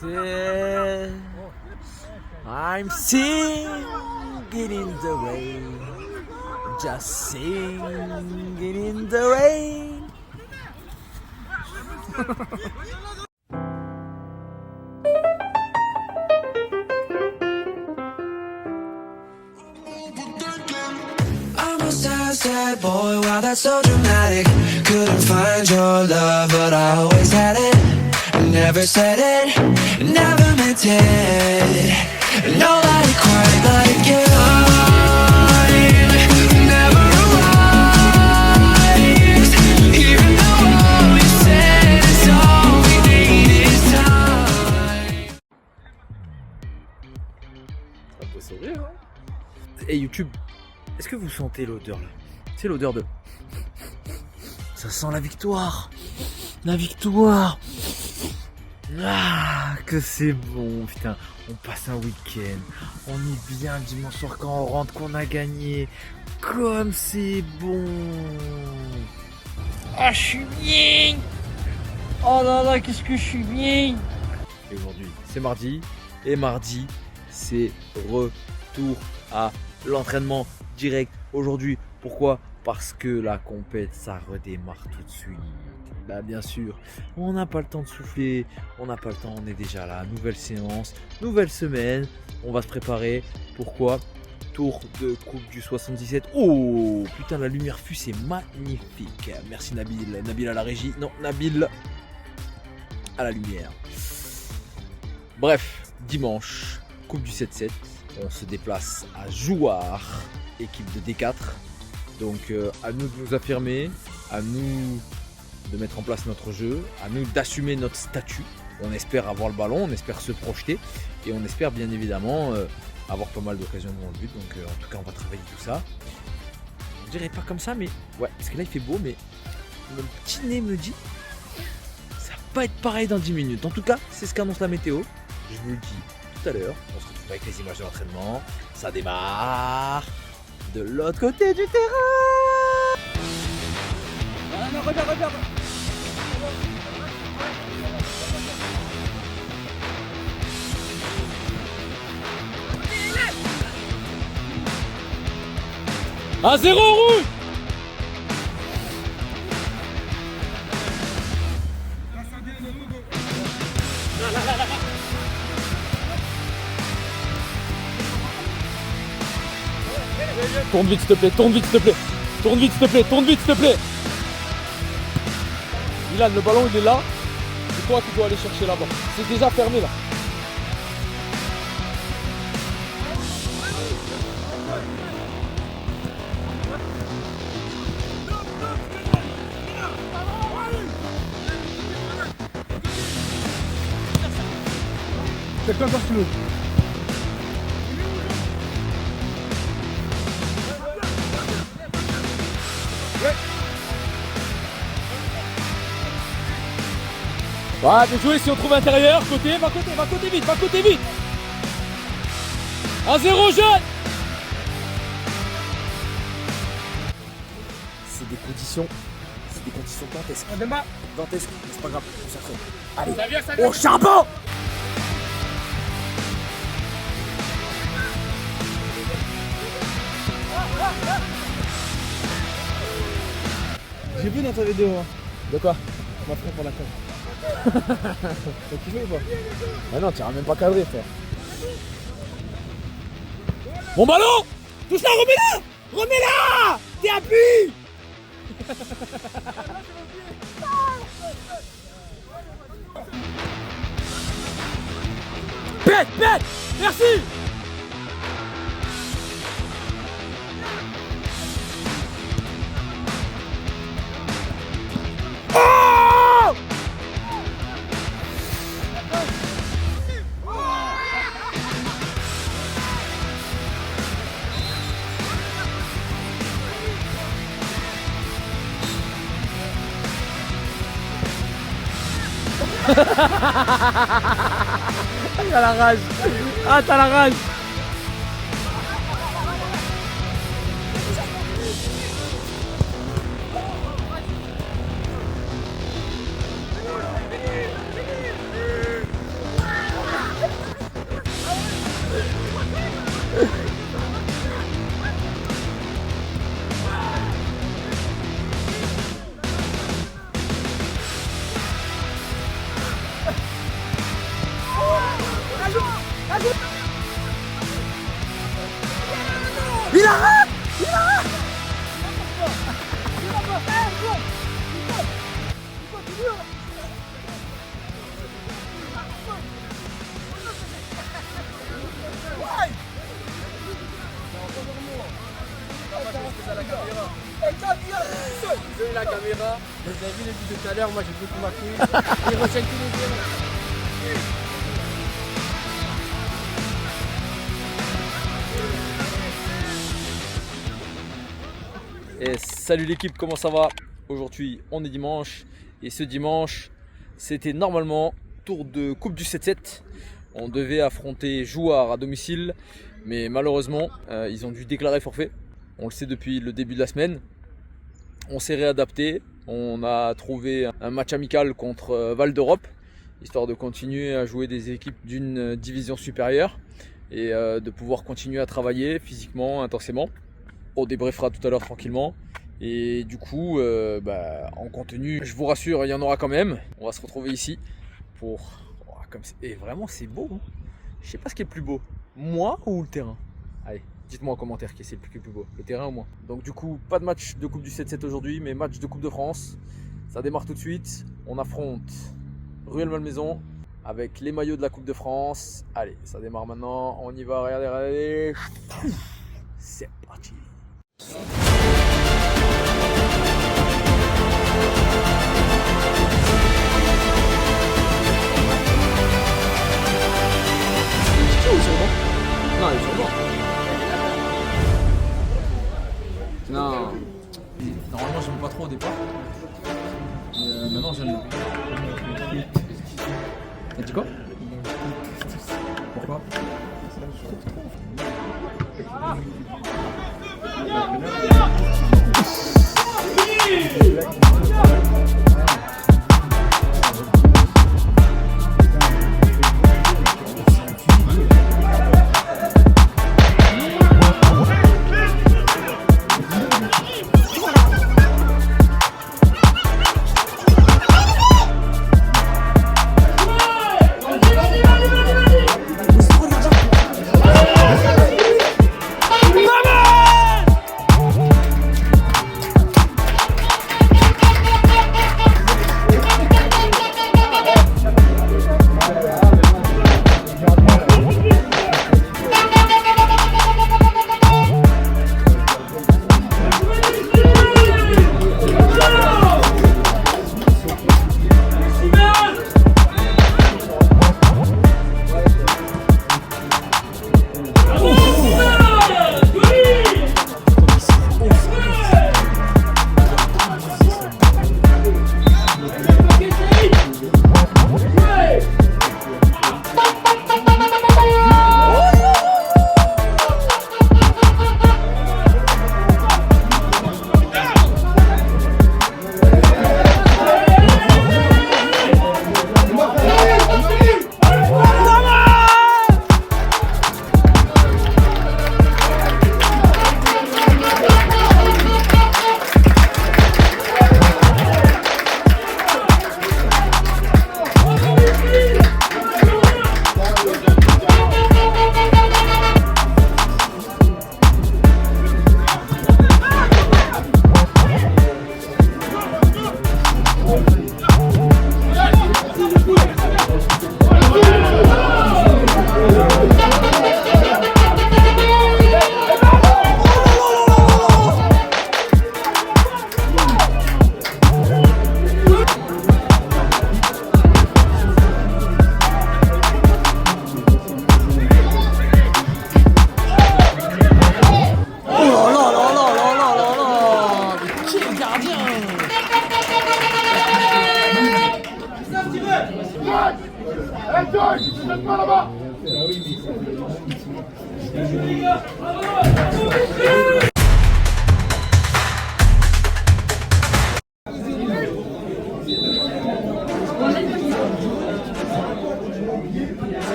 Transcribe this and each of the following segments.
said I'm singing in the rain, just singing in the rain. I'm a sad, sad boy, wow that's so dramatic. Couldn't find your love, but I always had it. Never said it, never meant it. Nobody quite like you. Time never arrives, even though all you said is all we need is time. Ça peut sourire, hein. Et YouTube, est-ce que vous sentez l'odeur là? C'est l'odeur de... Ça sent la victoire. La victoire. Ah, que c'est bon, putain. On passe un week-end. On est bien le dimanche soir quand on rentre, qu'on a gagné. Comme c'est bon. Ah, je suis bien. Oh là là, qu'est-ce que je suis bien. Et aujourd'hui, c'est mardi. Et mardi, c'est retour à l'entraînement direct aujourd'hui. Pourquoi? Parce que la compète, ça redémarre tout de suite. Bah bien sûr, on n'a pas le temps de souffler, on n'a pas le temps, on est déjà là. Nouvelle séance, nouvelle semaine, on va se préparer. Pourquoi? Tour de coupe du 77. Oh putain, la lumière fut, c'est magnifique. Merci Nabil, Nabil à la régie. Non, Nabil à la lumière. Bref, dimanche, coupe du 7-7. On se déplace à Jouarre, équipe de D4. Donc à nous de nous affirmer, à nous de mettre en place notre jeu, à nous d'assumer notre statut. On espère avoir le ballon, on espère se projeter et on espère bien évidemment avoir pas mal d'occasions devant le but. Donc en tout cas on va travailler tout ça. Je dirais pas comme ça mais ouais, parce que là il fait beau mais mon petit nez me dit ça va pas être pareil dans 10 minutes. En tout cas c'est ce qu'annonce la météo. Je vous le dis tout à l'heure, on se retrouve avec les images de l'entraînement. Ça démarre de l'autre côté du terrain. Ah non, regarde, regarde. À 0 rouge. Tourne vite s'il te plaît, tourne vite s'il te plaît. Tourne vite s'il te plaît, tourne vite s'il te plaît. Ilan, le ballon il est là. C'est toi qui dois aller chercher là-bas. C'est déjà fermé là. C'est quoi Barcelone? Ouais, bien joué, si on trouve intérieur, côté, va côté vite, va côté vite. 1-0 jeune. C'est des conditions dantesques. Dantesques, c'est pas grave, on s'en fout. Allez, ça vient. Au charbon. J'ai vu dans ta vidéo. Hein. De quoi? On m'a pris pour la con. T'as kiffé ou pas? Ah non, tu n'as même pas cadré, frère. Mon ballon! Touche là, remets-la! Remets-la! T'es appuyé! Pète! Merci! Il a la rage. Ah, t'as la rage. Il arrête. La caméra, vous avez vu les buts de tout à l'heure, moi j'ai beaucoup marqué. Il retiennent tous les deux. Et salut l'équipe, comment ça va? Aujourd'hui on est dimanche et ce dimanche c'était normalement tour de Coupe du 7-7. On devait affronter Jouarre à domicile mais malheureusement ils ont dû déclarer forfait. On le sait depuis le début de la semaine. On s'est réadapté, on a trouvé un match amical contre Val d'Europe histoire de continuer à jouer des équipes d'une division supérieure et de pouvoir continuer à travailler physiquement, intensément. On débriefera tout à l'heure tranquillement et du coup en contenu je vous rassure il y en aura quand même. On va se retrouver ici pour et vraiment c'est beau hein. Je sais pas ce qui est le plus beau, moi ou le terrain. Allez, dites-moi en commentaire qui c'est le plus beau, le terrain ou moi. Donc du coup pas de match de Coupe du 7-7 aujourd'hui mais match de Coupe de France. Ça démarre tout de suite, on affronte Rueil-Malmaison avec les maillots de la Coupe de France. Allez, ça démarre maintenant, on y va, regardez. C'est parti. Non, ils sont bons. Non. Normalement j'aime pas trop au départ. Mais maintenant j'aime. T'as dit quoi? Pourquoi?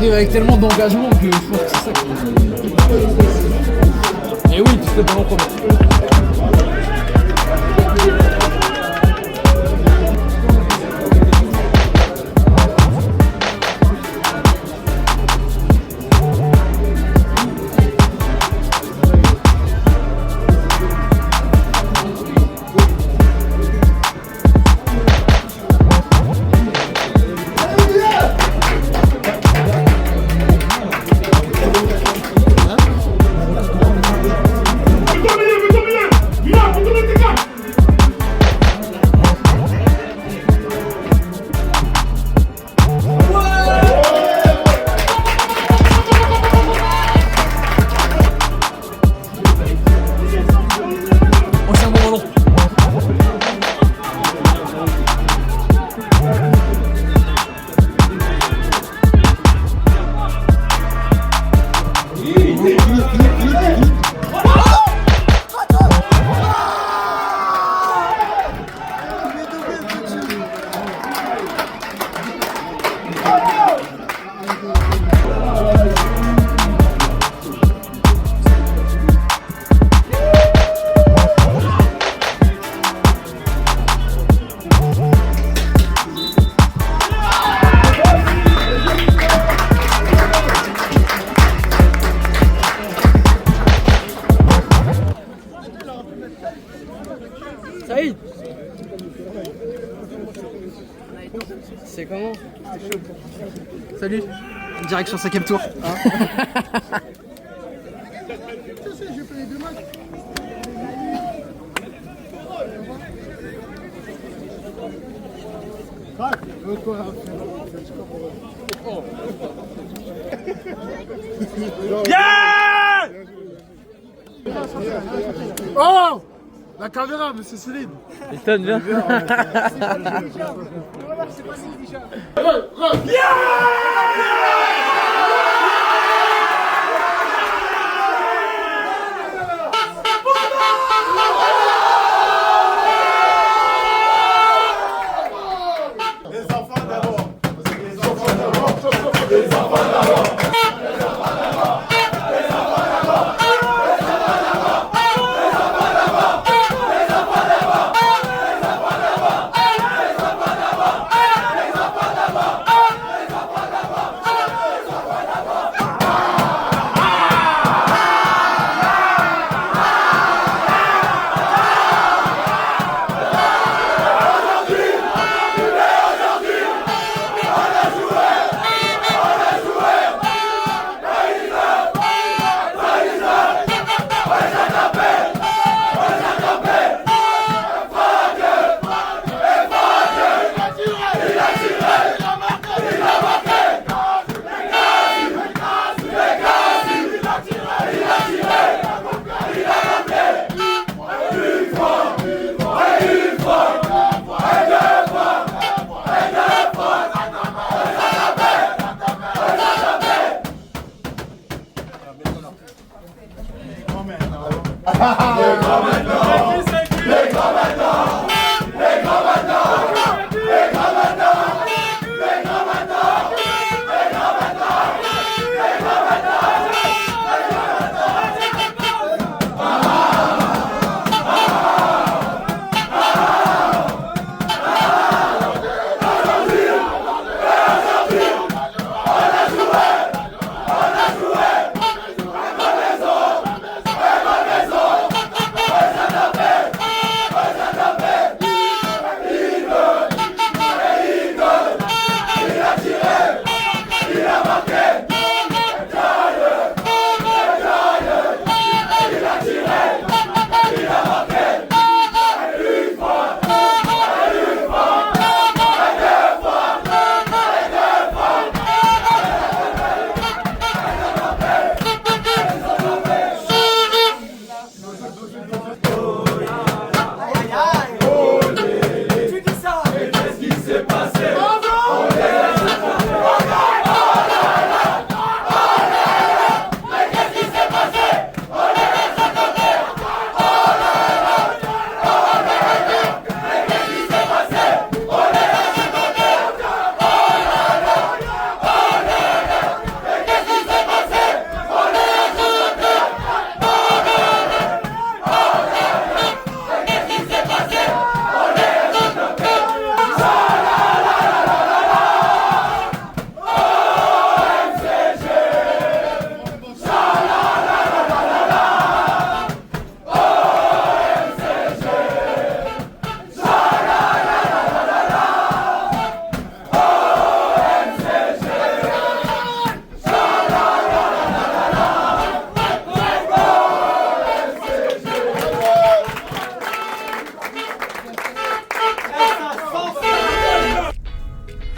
arrives avec tellement d'engagement que je pense que c'est ça qui... Et oui, tu fais ballon premier. Saïd, c'est comment? Salut. Direction 5ème tour. Yeah! Oh! La caméra, monsieur Céline. Ethan, viens.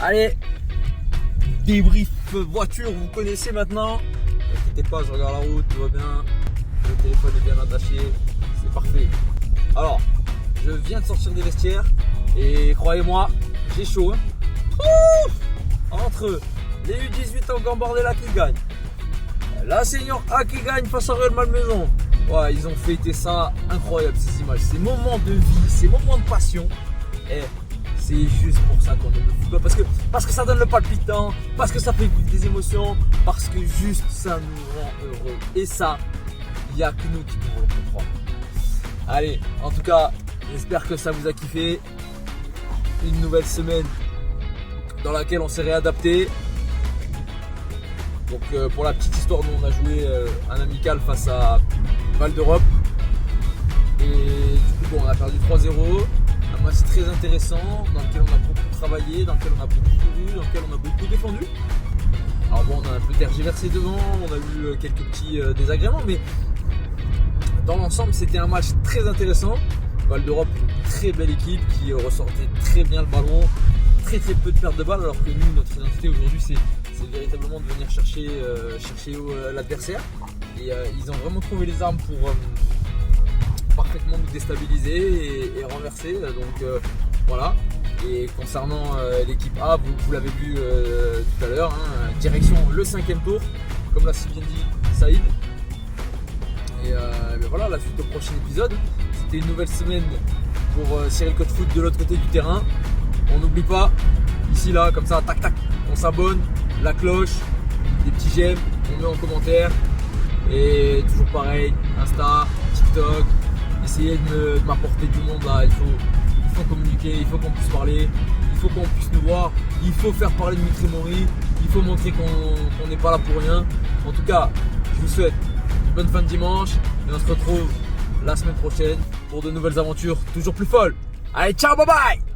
Allez, débrief voiture, vous connaissez maintenant. N'inquiétez pas, je regarde la route, tout va bien. Le téléphone est bien attaché, c'est parfait. Alors, je viens de sortir des vestiaires et croyez-moi, j'ai chaud. Hein. Ouf, entre les U18 en Gambardella qui gagnent, la Senior A qui gagne face à Real Malmaison. Ouais, ils ont fêté ça, incroyable ces images, ces moments de vie, ces moments de passion. Et c'est juste pour ça qu'on aime le football, parce que ça donne le palpitant, parce que ça fait vivre des émotions, parce que juste ça nous rend heureux. Et ça, il n'y a que nous qui pouvons le comprendre. Allez, en tout cas, j'espère que ça vous a kiffé. Une nouvelle semaine dans laquelle on s'est réadapté. Donc pour la petite histoire, nous on a joué un amical face à Val d'Europe. Et du coup on a perdu 3-0. Un match très intéressant, dans lequel on a beaucoup travaillé, dans lequel on a beaucoup couru, dans lequel on a beaucoup défendu. Alors bon, on a un peu tergiversé devant, on a eu quelques petits désagréments, mais dans l'ensemble c'était un match très intéressant. Val d'Europe, une très belle équipe qui ressortait très bien le ballon, très peu de pertes de balles, alors que nous, notre identité aujourd'hui c'est véritablement de venir chercher l'adversaire. Et ils ont vraiment trouvé les armes pour parfaitement nous déstabiliser et renverser. Donc voilà. Et concernant l'équipe A, vous l'avez vu tout à l'heure, hein, direction le 5e tour, comme l'a si bien dit Saïd. Et ben voilà, la suite au prochain épisode. C'était une nouvelle semaine pour Cyril Code Foot de l'autre côté du terrain. On n'oublie pas, ici là, comme ça, tac tac, on s'abonne, la cloche, des petits j'aime, on met en commentaire. Et toujours pareil, Insta, TikTok, essayez de m'apporter du monde là, il faut communiquer, il faut qu'on puisse parler, il faut qu'on puisse nous voir, il faut faire parler de Mitri Mori, il faut montrer qu'on n'est pas là pour rien. En tout cas, je vous souhaite une bonne fin de dimanche et on se retrouve la semaine prochaine pour de nouvelles aventures toujours plus folles. Allez, ciao, bye bye!